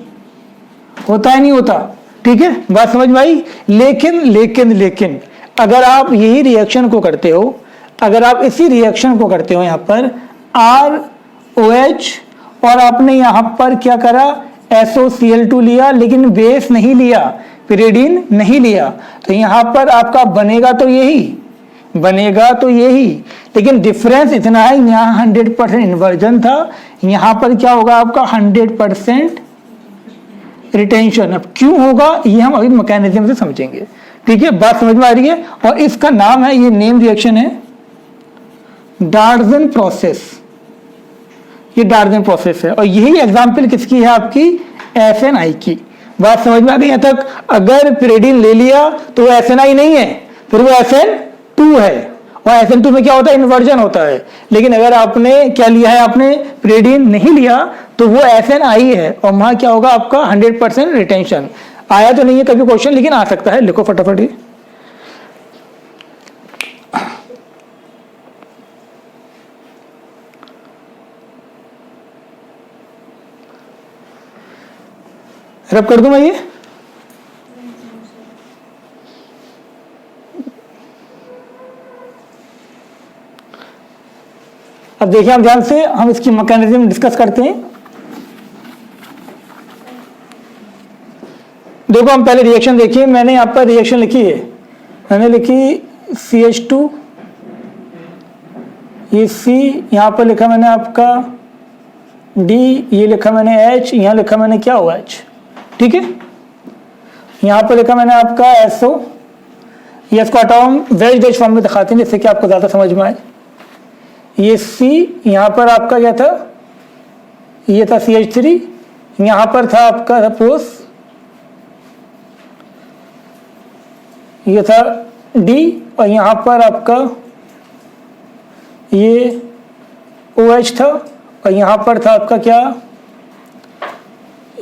होता है, नहीं होता? ठीक है, बात समझ में आई? लेकिन अगर आप यही रिएक्शन को करते हो, अगर आप इसी रिएक्शन को करते हो यहाँ पर ROH, और आपने यहाँ पर क्या करा? SOCl2 लिया, लेकिन बेस नहीं लिया, pyridine नहीं लिया, तो यहाँ पर आपका बनेगा तो यही, लेकिन डिफरेंस इतना है, यहाँ 100% इन्वर्जन था, यहाँ पर क्या होगा आपका? 100% रिटेंशन। अब क्यों होगा ये हम अभी मैकेनिज्म से समझेंगे। ठीक है, बात समझ में आ रही है? और इसका नाम है, ये नेम रिएक्शन है डार्जन प्रोसेस। ये डार्जन प्रोसेस है, और यही एग्जांपल किसकी है? आपकी SNI की। बात समझ में आ गई यहाँ तक? अगर pyridine ले लिया तो वो SNI नहीं है, फिर वो SN2 है, और SN2 में क्या होता है? इन्वर्जन होता है। लेकिन अगर आपने क्या लिया है? आपने pyridine नहीं लिया तो वो SNI है, और वहां क्या होगा आपका? 100% रिटेंशन। आया तो नहीं है कभी क्वेश्चन, लेकिन आ सकता है। लिखो फटाफट ये। रब कर दूं मैं ये? अब देखिए आप ध्यान से, हम इसकी मैकेनिज्म डिस्कस करते हैं। देखो हम पहले रिएक्शन देखिए, मैंने यहाँ पर रिएक्शन लिखी है, मैंने लिखी CH2, ये C, यहाँ पर लिखा मैंने आपका डी, ये लिखा मैंने एच, यहाँ लिखा मैंने क्या हुआ एच, ठीक है। यहाँ पर लिखा मैंने आपका एसओ, ये इसको हटाओ वेज डेज फॉर्म में दिखाते हैं जिससे कि आपको ज़्यादा समझ में आए। ये सी, यहाँ पर आपका क्या था, ये था CH3, यहाँ पर था आपका सपोज ये था डी, और यहाँ पर आपका ये OH था, और यहाँ पर था आपका क्या,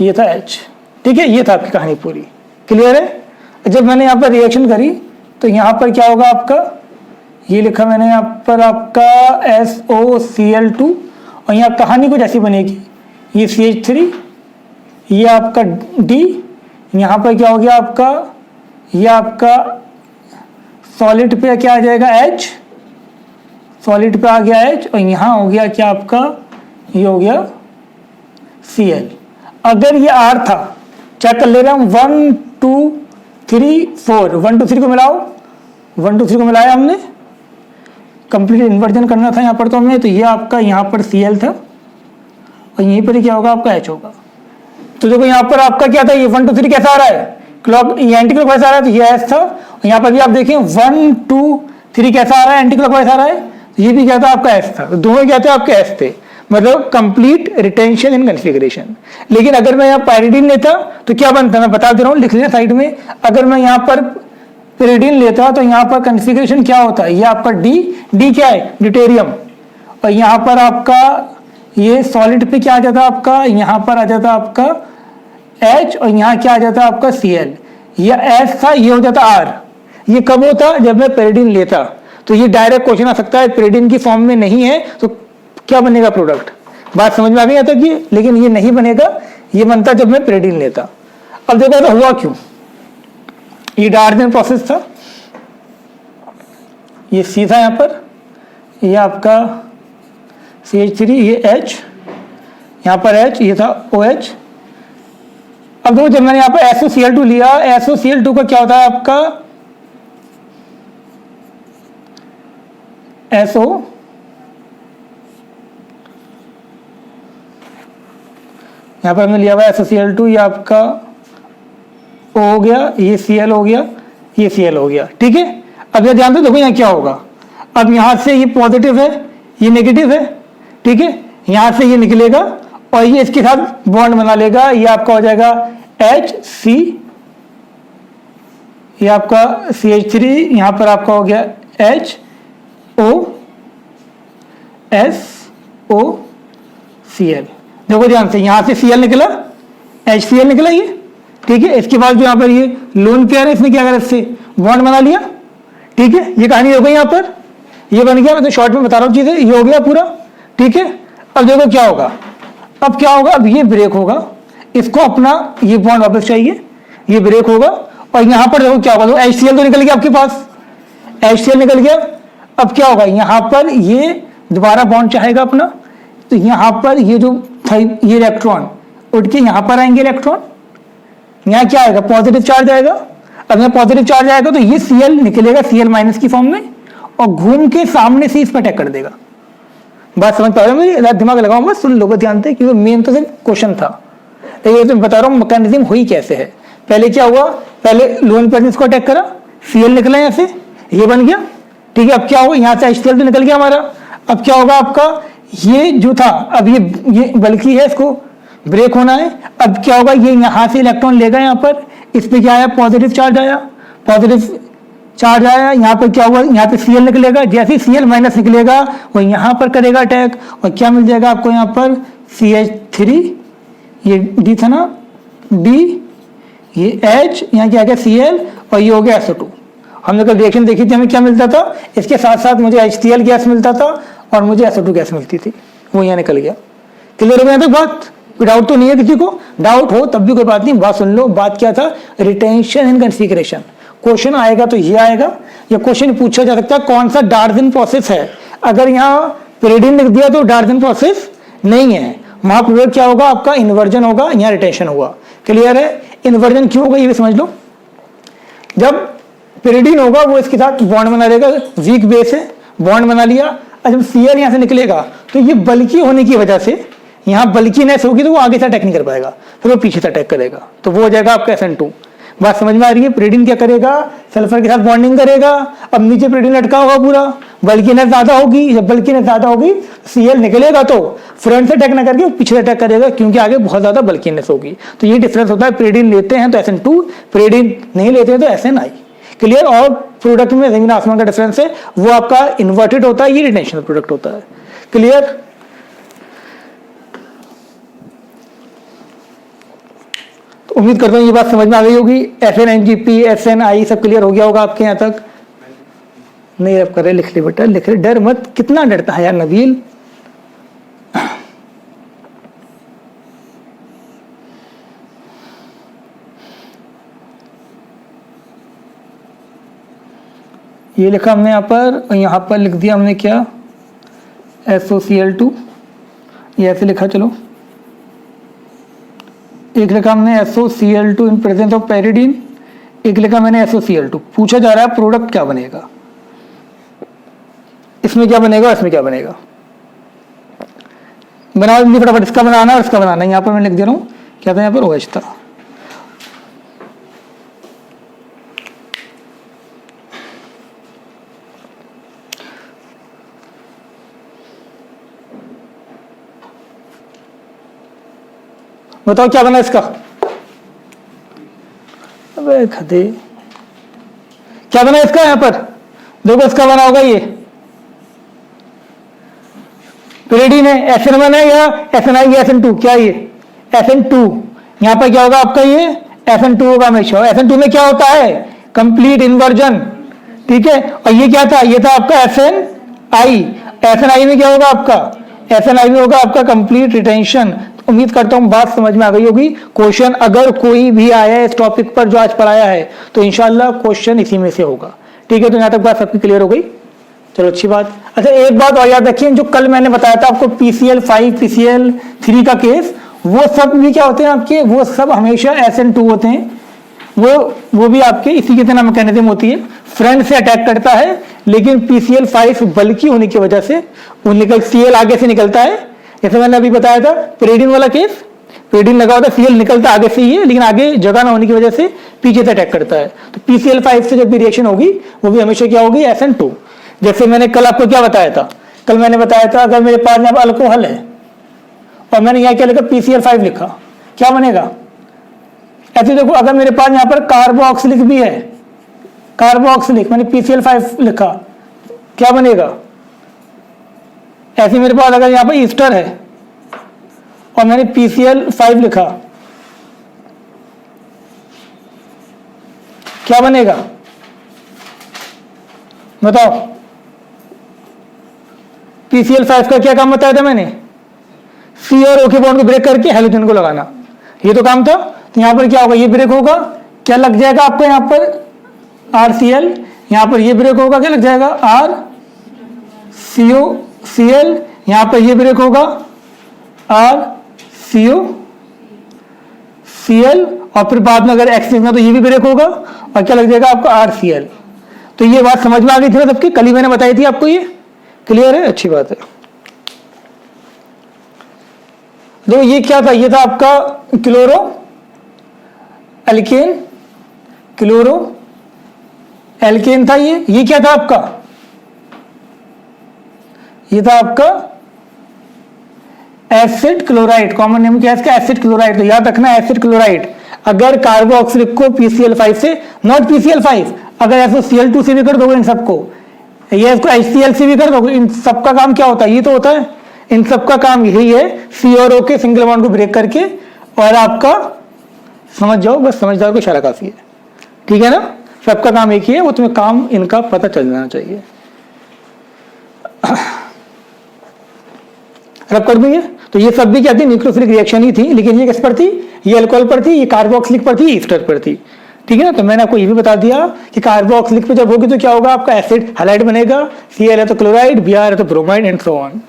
ये था H, ठीक है। ये था आपकी कहानी पूरी, क्लियर है। जब मैंने यहाँ पर रिएक्शन करी तो यहाँ पर क्या होगा आपका, ये लिखा मैंने यहाँ पर आपका SOCl2, और यहाँ कहानी कुछ ऐसी बनेगी, ये CH3, ये आपका D, यहाँ पर क्या हो गया आपका, ये आपका सॉलिड पे क्या आ जाएगा H, सॉलिड पे आ गया H, और यहाँ हो गया क्या आपका, ये हो गया Cl। अगर ये R था, चेक कर ले रहा हूँ 1 2 3 4, 1 2 3 को मिलाओ, 1 2 3 को मिलाया हमने, कंप्लीट इन्वर्जन करना था यहाँ पर तो हमें, तो ये आपका यहाँ पर Cl था, और यहीं पर क्या होगा आपका H होगा। तो देखो यहाँ पर आपका क्या था, ये 1 2 3 कैसा आ रहा है, क्लॉक, ये एंटी क्लॉकवाइज आ रहा है, तो ये H था, और यहाँ पर भी आप देखें 1 2 3 कैसा आ रहा है, एंटी क्लॉकवाइज आ रहा है, ये भी क्या था आपका H था, दोनों क्या थे आपके H थे, मतलब कंप्लीट रिटेंशन इन कॉन्फ़िगरेशन। लेकिन अगर मैं यहाँ पायरिडीन लेता तो क्या बनता, मैं बता दे रहा हूँ, लिख लेना साइड में। अगर मैं यहाँ पर पायरिडीन लेता तो यहाँ पर कॉन्फ़िगरेशन क्या होता है, ये आपका डी क्या है, ड्यूटेरियम, और यहाँ पर आपका ये सॉलिड पे क्या आ जाता आपका, यहाँ पर आ जाता आपका H, और यहाँ क्या आ जाता आपका Cl, ये S था, ये हो जाता R। ये कब होता, जब मैं पायरिडीन लेता। तो ये डायरेक्ट क्वेश्चन आ सकता है, पायरिडीन की फॉर्म में नहीं है तो क्या बनेगा प्रोडक्ट, बात समझ में आ गई तक ये, लेकिन ये नहीं बनेगा, ये बनता जब मैं पायरिडीन लेता। अब देखो तो हुआ क्यों, ये डार्जन प्रोसेस था, ये सी था यहाँ पर, ये आपका CH3, ये H, यहाँ पर H, ये था OH। अब देखो जब मैंने यहाँ पर SOCl2 लिया, SOCl2 का क्या होता है आपका SO, यहाँ पर हमने लिया हुआ SOCl2, ये आपका O हो गया, ये Cl हो गया, ये Cl हो गया, ठीक है। अब ये ध्यान दो, देखो यहाँ क्या होगा, अब यहाँ से ये पॉजिटिव है, ये नेगेटिव है, ठीक है, यहाँ से ये निकलेगा और ये इसके साथ बॉन्ड बना लेगा, ये आपका हो जाएगा HC, ये आपका CH3, यहाँ पर आपका हो गया HOSOCl। देखो ध्यान से, यहाँ से Cl निकला, HCl निकला ये, ठीक है। इसके बाद जो यहाँ पर ये लोन पेयर है, इसने क्या करा, इससे बॉन्ड बना लिया, ठीक है। ये कहानी हो गई, यहाँ पर ये बन गया, मैं तो शॉर्ट में बता रहा हूँ चीजें, ये हो गया पूरा, ठीक है। अब देखो क्या होगा, अब क्या होगा, अब ये ब्रेक होगा, इसको अपना ये बॉन्ड वापस चाहिए, ये ब्रेक होगा, और यहाँ पर देखो क्या होगा, तो HCl तो निकल गया आपके पास, HCl निकल गया। अब क्या होगा, यहाँ पर ये दोबारा बॉन्ड चाहेगा अपना, तो यहाँ पर ये जो ये इलेक्ट्रॉन उठ के यहाँ पर आएंगे, इलेक्ट्रॉन यहाँ क्या आएगा, पॉजिटिव चार्ज आएगा। अब यहाँ पॉजिटिव चार्ज आएगा तो ये Cl निकलेगा Cl माइनस की फॉर्म में, और घूम के सामने से इस पर अटैक कर देगा। बात समझ पा रहे हो मेरी, दिमाग लगाओ मत, सुन लो ध्यान से, क्योंकि मेन तो सिर्फ क्वेश्चन था, ये तो बता रहा हूँ मैकेनिज्म हुई कैसे है। पहले क्या हुआ, पहले लोन पेयर इसको अटैक करा, Cl निकला यहाँ से, ये बन गया, ठीक है। अब क्या होगा, यहाँ से HCl तो निकल गया हमारा, अब क्या होगा आपका, ये जो था, अब ये बल्कि है, इसको ब्रेक होना है। अब क्या होगा, ये यहाँ से इलेक्ट्रॉन लेगा, यहाँ पर इस पे क्या आया, पॉजिटिव चार्ज आया, पॉजिटिव चार्ज आया, यहाँ पर क्या हुआ, यहाँ पे Cl निकलेगा, जैसे ही Cl माइनस निकलेगा वो यहाँ पर करेगा अटैक, और क्या मिल जाएगा आपको, यहाँ पर CH3, ये D था ना, D, ये H, यहाँ क्या गया Cl, और ये हो गया SO2। हमने कल रिएक्शन देखी थी, हमें क्या मिलता था, इसके साथ साथ मुझे HCl गैस मिलता था और मुझे SO2 गैस मिलती थी, वो यहाँ निकल गया। क्लियर हो गया तक बात, कोई डाउट तो नहीं है किसी को, डाउट हो तब भी कोई बात नहीं, बात सुन लो। बात क्या था, रिटेंशन इन कॉन्फ़िगरेशन। क्वेश्चन आएगा तो ये आएगा, या क्वेश्चन पूछा जा सकता है कौन सा डार्जन प्रोसेस है। अगर यहाँ पायरिडीन लिख दिया तो डार्जन प्रोसेस नहीं है, वहां पर क्या होगा आपका, इन्वर्जन होगा, यहाँ रिटेंशन हुआ। क्लियर है, इन्वर्जन क्यों होगा ये भी समझ लो। जब पायरिडीन होगा वो इसके साथ बॉन्ड बना लेगा, वीक बेस है, बॉन्ड बना लिया, और जब Cl यहाँ से निकलेगा तो ये बल्कि होने की वजह से यहाँ बल्कीनेस होगी तो वो आगे से अटैक नहीं कर पाएगा, फिर वो पीछे से अटैक करेगा, तो वो हो जाएगा आपका SN2। बात समझ में आ रही है? pyridine क्या करेगा, सल्फर के साथ बॉन्डिंग करेगा। अब नीचे pyridine लटका होगा पूरा, बल्कीनेस ज्यादा होगी, जब बल्कीनेस ज्यादा होगी Cl निकलेगा तो फ्रंट से अटैक ना करके पीछे से अटैक करेगा, क्योंकि आगे बहुत ज्यादा बल्कीनेस होगी। तो ये डिफरेंस होता है, pyridine लेते हैं तो SN2, pyridine नहीं लेते हैं तो SNI। क्लियर? और प्रोडक्ट में जमीन आसमान का डिफरेंस है, वो आपका इन्वर्टेड होता है, ये रिटेंशनल प्रोडक्ट होता है। क्लियर? तो उम्मीद करता हूं ये बात समझ में आ गई होगी। FNNGP SNI सब क्लियर हो गया होगा आपके यहां तक? नहीं अब कर रहे, लिख ले बेटा, लिख ले, डर मत। कितना डरता है यार नबील। ये लिखा हमने यहाँ पर लिख दिया हमने क्या, SOCl2, ये ऐसे लिखा। चलो एक लिखा हमने SOCl2 in presence of pyridine, एक लिखा मैंने SOCl2। पूछा जा रहा है प्रोडक्ट क्या बनेगा, इसमें क्या बनेगा, इसमें क्या बनेगा। बनाओ जल्दी फटाफट, इसका बनाना और इसका बनाना। यहाँ पर मैं लिख दे रहा हूँ, क्या था यहाँ पर, OH था। बताओ क्या बना इसका। अबे खदे, क्या बना इसका, यहां पर देखो इसका बना होगा ये pyridine है, SN1 है या SNI या SN2, क्या ये SN2। यहां पर क्या होगा आपका, ये SN2 होगा हमेशा। SN2 में क्या होता है, कंप्लीट इन्वर्जन, ठीक है। और ये क्या था, ये था आपका SNI। SNI में क्या होगा आपका, SNI में होगा आपका कंप्लीट रिटेंशन। उम्मीद करता हूं बात समझ में आ गई होगी। क्वेश्चन अगर कोई भी आया है इस टॉपिक पर जो आज पढ़ाया है तो इंशाल्लाह क्वेश्चन इसी में से होगा, ठीक है। तो यहां तक बात सबकी क्लियर हो गई, चलो अच्छी बात। अच्छा एक बात और याद रखिए, जो कल मैंने बताया था आपको PCl5 PCl3 का केस, वो सब भी क्या होते हैं आपके, वो सब हमेशा SN2 होते हैं। वो भी आपके इसी की तरह मैकेनिज्म होती है, फ्रंट से अटैक करता है, लेकिन PCl5 बल्कि होने की वजह से वो Cl आगे से निकलता है। जैसे मैंने अभी बताया था pyridine वाला केस, pyridine लगा होता है, Cl निकलता आगे से ही है, लेकिन आगे जगह ना होने की वजह से पीछे से अटैक करता है। तो PCl5 से जब भी रिएक्शन होगी वो भी हमेशा क्या होगी, SN2। जैसे मैंने कल आपको क्या बताया था, कल मैंने बताया था अगर मेरे पास यहाँ पर अल्कोहल है और मैंने यहाँ क्या लिखा, PCl5 लिखा, क्या बनेगा। ऐसे देखो अगर मेरे पास यहाँ पर कार्बोक्सिलिक भी है, कार्बोक्सिलिक मैंने PCl5 लिखा, क्या बनेगा। ऐसे मेरे पास अगर यहाँ पर ईस्टर है और मैंने PCl5 लिखा, क्या बनेगा बताओ। PCl5 का क्या काम बताया था मैंने, C और O के बॉन्ड को ब्रेक करके हैलोजन को लगाना, ये तो काम था। तो यहां पर क्या होगा, ये ब्रेक होगा, क्या लग जाएगा आपको यहां पर RCl, यहां पर ये ब्रेक होगा, क्या लग जाएगा RCOCl, यहां पर ये ब्रेक होगा RCOCl, और फिर बाद में अगर X लिखना तो ये भी ब्रेक होगा और क्या लग जाएगा आपका RCl। तो ये बात समझ में आ गई थी ना सबकी, कल ही मैंने बताई थी आपको, ये क्लियर है, अच्छी बात है। तो ये क्या था, ये था आपका क्लोरो एल्केन, क्लोरो एल्केन था ये क्या था आपका, ये था आपका एसिड क्लोराइड, कॉमन नेम क्या है इसका, एसिड क्लोराइड। तो याद रखना एसिड क्लोराइड अगर कार्बोक्सिलिक को PCl5 से, नॉट PCl5, अगर SOCl2 से भी कर दोगे इन सबको, ये इसको HCl से भी कर दोगे, इन सबका काम क्या होता है, ये तो होता है, इन सबका काम यही है, C और O के सिंगल बॉन्ड को ब्रेक करके, और आपका समझ जाओ, बस समझदार को इशारा काफी है, ठीक है ना। सबका काम एक ही है, वो तुम्हें काम इनका पता चल जाना चाहिए। रब कर दूंगे। तो ये सब भी क्या थी, न्यूक्लियोफिलिक रिएक्शन ही थी, लेकिन ये किस पर थी, ये अल्कोहल पर थी, ये कार्बोक्सिलिक पर थी, ईस्टर पर थी, ठीक है ना। तो मैंने आपको ये भी बता दिया कि कार्बोक्सिलिक पे जब होगी तो क्या होगा, आपका एसिड हैलाइड बनेगा, Cl है तो क्लोराइड, Br है तो ब्रोमाइड एंड सो ऑन,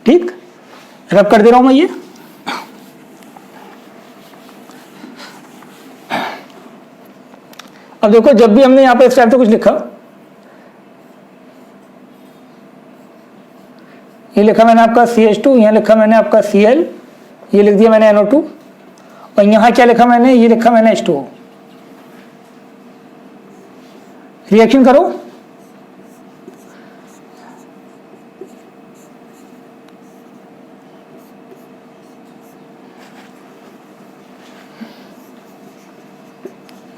ठीक। रब कर दे रहा हूं मैं ये। अब देखो जब भी हमने यहां पर इस टाइप से कुछ लिखा, ये लिखा मैंने आपका CH2, यहाँ लिखा मैंने आपका Cl, ये लिख दिया मैंने NO2, और यहाँ क्या लिखा मैंने, ये लिखा मैंने H2O। रिएक्शन करो,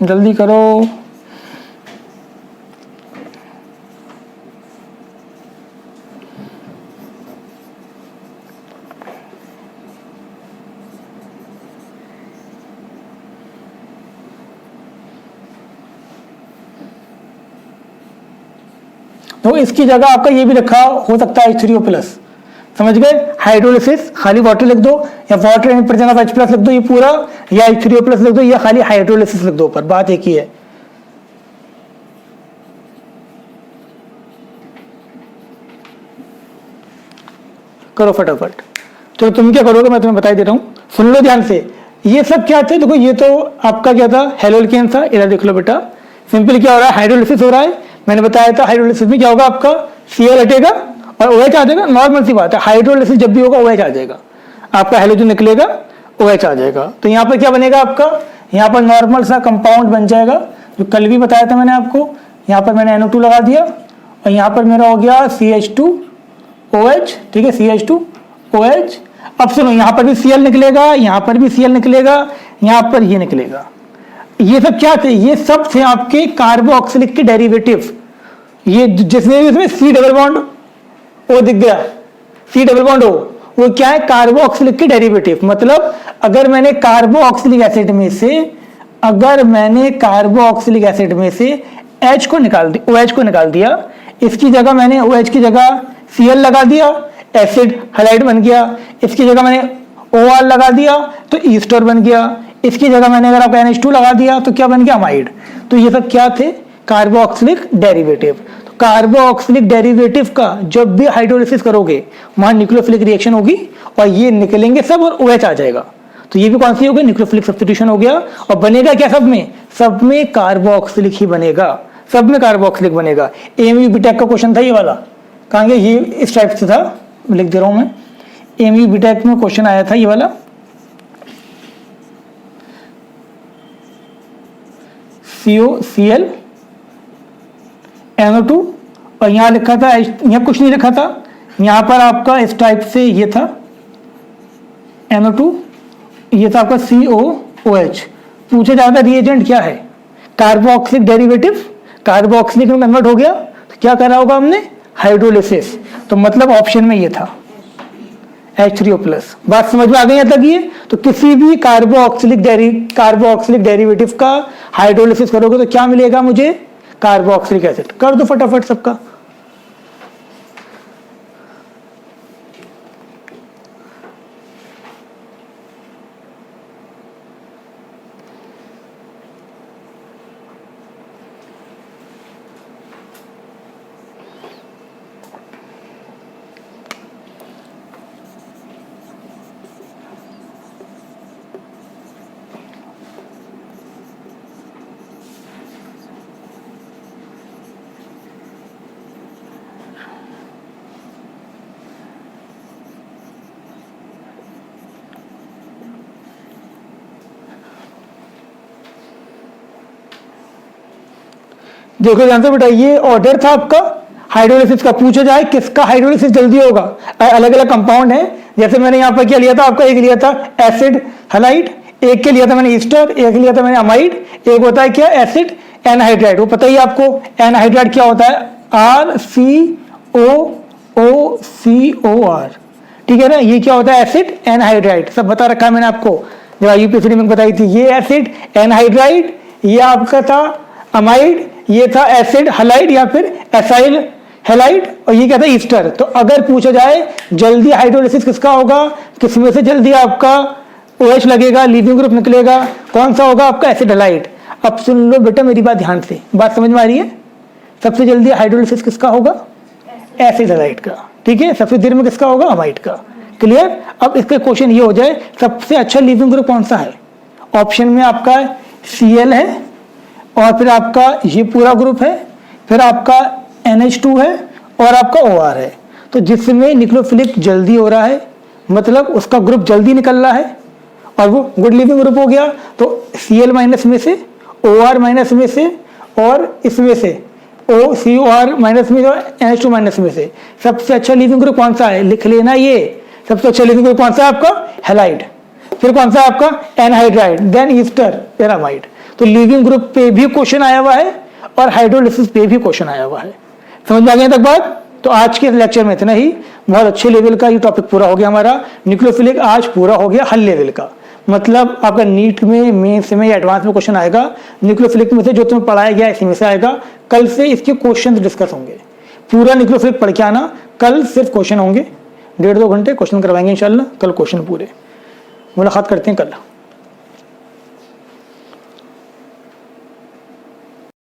जल्दी करो। तो इसकी जगह आपका ये भी लिखा हो सकता है H3O+, समझ गए। हाइड्रोलिसिस खाली वाटर लिख दो, या water in presence of H+ लिख दो ये पूरा, या H3O+ लिख दो, या खाली हाइड्रोलिसिस लिख दो ऊपर, बात एक ही है। करो फटाफट। तो तुम क्या करोगे मैं तुम्हें बता दे रहा हूं, सुन लो ध्यान से। ये सब क्या थे, देखो ये तो आपका क्या था, हेलोल्केन था। इधर देख लो बेटा, सिंपल क्या हो रहा है, हाइड्रोलिसिस हो रहा है। मैंने बताया था हाइड्रोलिसिस में क्या होगा, आपका Cl हटेगा और OH आ जाएगा। नॉर्मल सी बात है, हाइड्रोलिसिस जब भी होगा OH आ जाएगा, आपका हेलोजन निकलेगा, OH आ जाएगा। तो यहाँ पर क्या बनेगा आपका, यहाँ पर नॉर्मल सा कंपाउंड बन जाएगा, जो कल भी बताया था मैंने आपको। यहाँ पर मैंने NO2 लगा दिया, और यहाँ पर मेरा हो गया CH2OH, ठीक है, CH2OH। अब सुनो, यहाँ पर भी Cl निकलेगा, यहाँ पर भी Cl निकलेगा, यहाँ पर ये निकलेगा। ये सब क्या थे, ये सब थे आपके कार्बोक्सिलिक के डेरिवेटिव। ये जिसमें भी उसमें C डबल बॉन्ड O दिख गया, C डबल बॉन्ड O, वो क्या है, कार्बोक्सिलिक के डेरिवेटिव। मतलब अगर मैंने कार्बोक्सिलिक एसिड में से, अगर मैंने कार्बोक्सिलिक एसिड में से H को निकाल दिया, OH को निकाल दिया, इसकी जगह मैंने OH की जगह Cl लगा दिया, एसिड हैलाइड बन गया। इसकी जगह मैंने OR लगा दिया तो ईस्टर बन गया। इसकी जगह मैंने अगर आपका NH2 लगा दिया तो क्या बन गया, अमाइड। तो ये सब क्या थे, कार्बोक्सिलिक डेरिवेटिव। तो कार्बोक्सिलिक डेरिवेटिव का जब भी हाइड्रोलिसिस करोगे वहां न्यूक्लियोफिलिक रिएक्शन होगी, और ये निकलेंगे सब और OH आ जाएगा। तो ये भी कौन सी हो गई, न्यूक्लियोफिलिक सब्स्टिट्यूशन हो गया। और बनेगा क्या, सब में कार्बोक्सिलिक ही बनेगा, सब में कार्बोक्सिलिक बनेगा। AMU बीटेक का क्वेश्चन था ये वाला, कहाँ गया, ये इस टाइप से था, लिख दे रहा हूं मैं। AMU बीटेक में क्वेश्चन आया था ये वाला, COCl NO2, और यहां लिखा था, यहां कुछ नहीं लिखा था, यहां पर आपका इस टाइप से ये था NO2, ये था आपका COOH। पूछा जाता रिएजेंट क्या है, कार्बोक्सिलिक डेरिवेटिव, कार्बोक्सिलिक में कन्वर्ट हो गया, तो क्या करा होगा हमने, हाइड्रोलिसिस। तो मतलब ऑप्शन में ये था H3O+। बात समझ में आ गई यहाँ तक ये। तो किसी भी कार्बोक्सिलिक डेरिवेटिव का हाइड्रोलिसिस करोगे तो क्या मिलेगा मुझे, कार्बोक्सिलिक एसिड। कर दो फटाफट सबका। देखो ध्यान से बेटा, ये ऑर्डर था आपका हाइड्रोलिसिस का। पूछा जाए किसका हाइड्रोलिसिस जल्दी होगा, अलग अलग कंपाउंड है। जैसे मैंने यहाँ पर क्या लिया था आपका, एक लिया था एसिड हैलाइड, एक के लिया था मैंने ईस्टर, एक लिया था मैंने अमाइड, एक होता है क्या, एसिड एनहाइड्राइड। वो पता ही आपको एनहाइड्राइड क्या होता है, RCOOCOR, ठीक है ना। ये क्या होता है, एसिड एनहाइड्राइड, सब बता रखा है मैंने आपको जब यूपीएससी में बताई थी। ये एसिड एनहाइड्राइड, ये आपका था अमाइड, ये था एसिड हैलाइड या फिर एसाइल हैलाइड, और ये क्या था, ईस्टर। तो अगर पूछा जाए जल्दी हाइड्रोलिसिस किसका होगा, किसमें से जल्दी आपका OH लगेगा, लीविंग ग्रुप निकलेगा, कौन सा होगा आपका, एसिड हैलाइड। अब सुन लो बेटा मेरी बात ध्यान से, बात समझ में आ रही है। सबसे जल्दी हाइड्रोलिसिस किसका होगा, एसिड हैलाइड का, ठीक है। सबसे देर में किसका होगा, अमाइड का। क्लियर। अब इसके क्वेश्चन ये हो जाए, सबसे अच्छा लीविंग ग्रुप कौन सा है। ऑप्शन में आपका Cl है, और फिर आपका ये पूरा ग्रुप है, फिर आपका NH2 है, और आपका OR है। तो जिसमें न्यूक्लियोफिलिक जल्दी हो रहा है मतलब उसका ग्रुप जल्दी निकल रहा है और वो गुड लिविंग ग्रुप हो गया। तो Cl माइनस में से, OR माइनस में से और इसमें से COR माइनस में और NH2 माइनस में से सबसे अच्छा लिविंग ग्रुप कौन सा है, लिख लेना ये। सबसे अच्छा लिविंग ग्रुप कौन सा है आपका, हैलाइड। फिर कौन सा है आपका, एनहाइड्राइड, देन ईस्टर एरामाइड। तो लिविंग ग्रुप पे भी क्वेश्चन आया हुआ है और हाइड्रोलिसिस पे भी क्वेश्चन आया हुआ है। समझ में आ गया तक बात। तो आज के लेक्चर में इतना ही। बहुत अच्छे लेवल का ये टॉपिक पूरा हो गया हमारा। न्यूक्लियोफिलिक आज पूरा हो गया हल लेवल का। मतलब आपका नीट में, मेंस में या एडवांस में क्वेश्चन आएगा न्यूक्लियोफिलिक में से, जो तुम्हें पढ़ाया गया इसी में से आएगा। कल से इसके क्वेश्चन डिस्कस होंगे। पूरा न्यूक्लियोफिलिक पढ़ के आना, कल सिर्फ क्वेश्चन होंगे। 1.5-2 घंटे क्वेश्चन करवाएंगे इंशाल्लाह। कल क्वेश्चन पूरे। मुलाकात करते हैं कल।